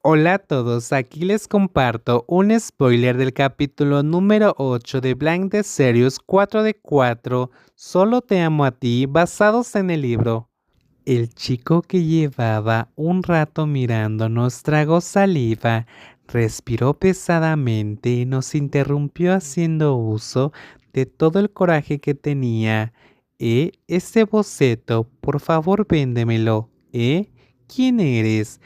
Hola a todos, aquí les comparto un spoiler del capítulo número 8 de Blind the Serious 4 de 4, Solo te amo a ti, basados en el libro. El chico que llevaba un rato mirándonos tragó saliva, respiró pesadamente y nos interrumpió haciendo uso de todo el coraje que tenía. Este boceto, por favor véndemelo. ¿Quién eres?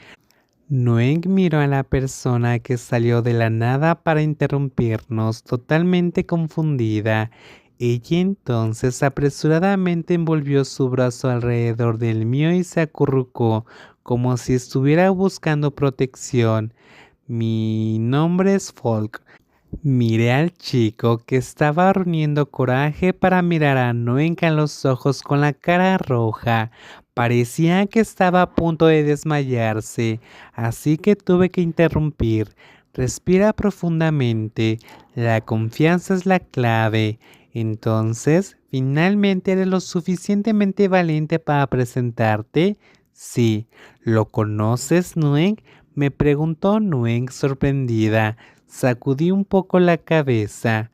Noeng miró a la persona que salió de la nada para interrumpirnos, totalmente confundida. Ella entonces apresuradamente envolvió su brazo alrededor del mío y se acurrucó, como si estuviera buscando protección. Mi nombre es Folk. Miré al chico que estaba reuniendo coraje para mirar a Noenka en los ojos con la cara roja. Parecía que estaba a punto de desmayarse, así que tuve que interrumpir. Respira profundamente, la confianza es la clave. Entonces, ¿finalmente eres lo suficientemente valiente para presentarte? Sí. ¿Lo conoces, Nueng? Me preguntó Nueng sorprendida. Sacudí un poco la cabeza.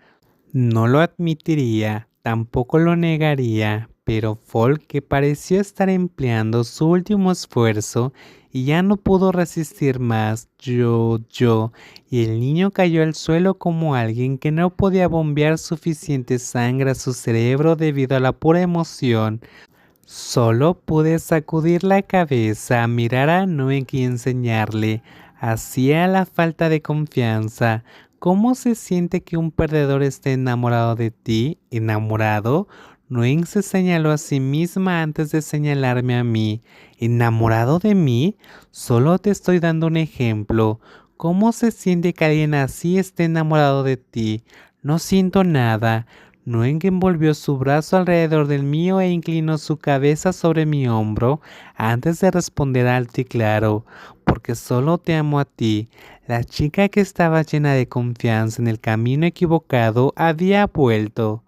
No lo admitiría, tampoco lo negaría, pero Folk, que pareció estar empleando su último esfuerzo y ya no pudo resistir más, y el niño cayó al suelo como alguien que no podía bombear suficiente sangre a su cerebro debido a la pura emoción. Solo pude sacudir la cabeza, mirar a Noé y enseñarle. Hacía la falta de confianza. ¿Cómo se siente que un perdedor esté enamorado de ti? ¿Enamorado? Noé se señaló a sí misma antes de señalarme a mí. ¿Enamorado de mí? Solo te estoy dando un ejemplo. ¿Cómo se siente que alguien así esté enamorado de ti? No siento nada. Noeng envolvió su brazo alrededor del mío e inclinó su cabeza sobre mi hombro antes de responder alto y claro, porque solo te amo a ti. La chica que estaba llena de confianza en el camino equivocado había vuelto.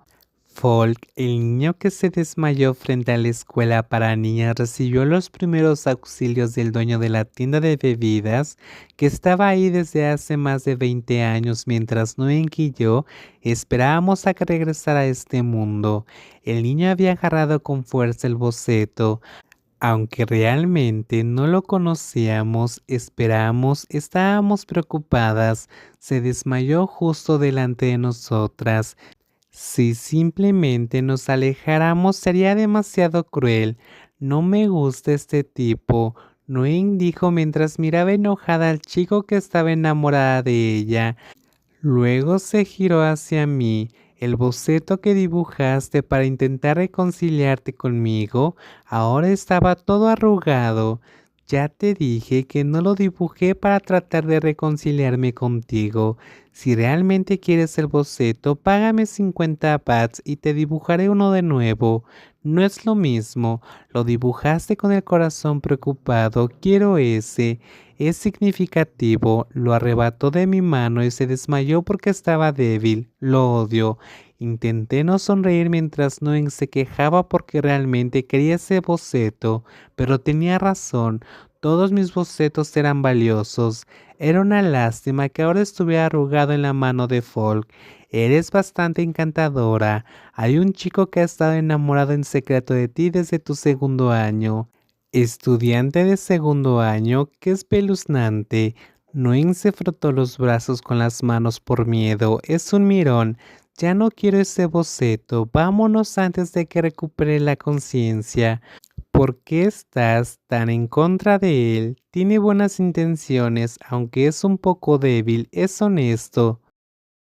Folk, el niño que se desmayó frente a la escuela para niñas, recibió los primeros auxilios del dueño de la tienda de bebidas, que estaba ahí desde hace más de 20 años mientras Noeng y yo esperábamos a que regresara a este mundo. El niño había agarrado con fuerza el boceto. Aunque realmente no lo conocíamos, esperamos, estábamos preocupadas. Se desmayó justo delante de nosotras. Si simplemente nos alejáramos sería demasiado cruel. No me gusta este tipo, Noin dijo mientras miraba enojada al chico que estaba enamorada de ella. Luego se giró hacia mí. El boceto que dibujaste para intentar reconciliarte conmigo ahora estaba todo arrugado. Ya te dije que no lo dibujé para tratar de reconciliarme contigo. Si realmente quieres el boceto, págame 50 bats y te dibujaré uno de nuevo. No es lo mismo. Lo dibujaste con el corazón preocupado. Quiero ese. Es significativo, lo arrebató de mi mano y se desmayó porque estaba débil. Lo odio. Intenté no sonreír mientras Noen se quejaba porque realmente quería ese boceto, pero tenía razón. Todos mis bocetos eran valiosos. Era una lástima que ahora estuviera arrugado en la mano de Folk. Eres bastante encantadora. Hay un chico que ha estado enamorado en secreto de ti desde tu segundo año. Estudiante de segundo año, qué espeluznante. Noin se frotó los brazos con las manos por miedo. Es un mirón. Ya no quiero ese boceto. Vámonos antes de que recupere la conciencia. ¿Por qué estás tan en contra de él? Tiene buenas intenciones, aunque es un poco débil, es honesto.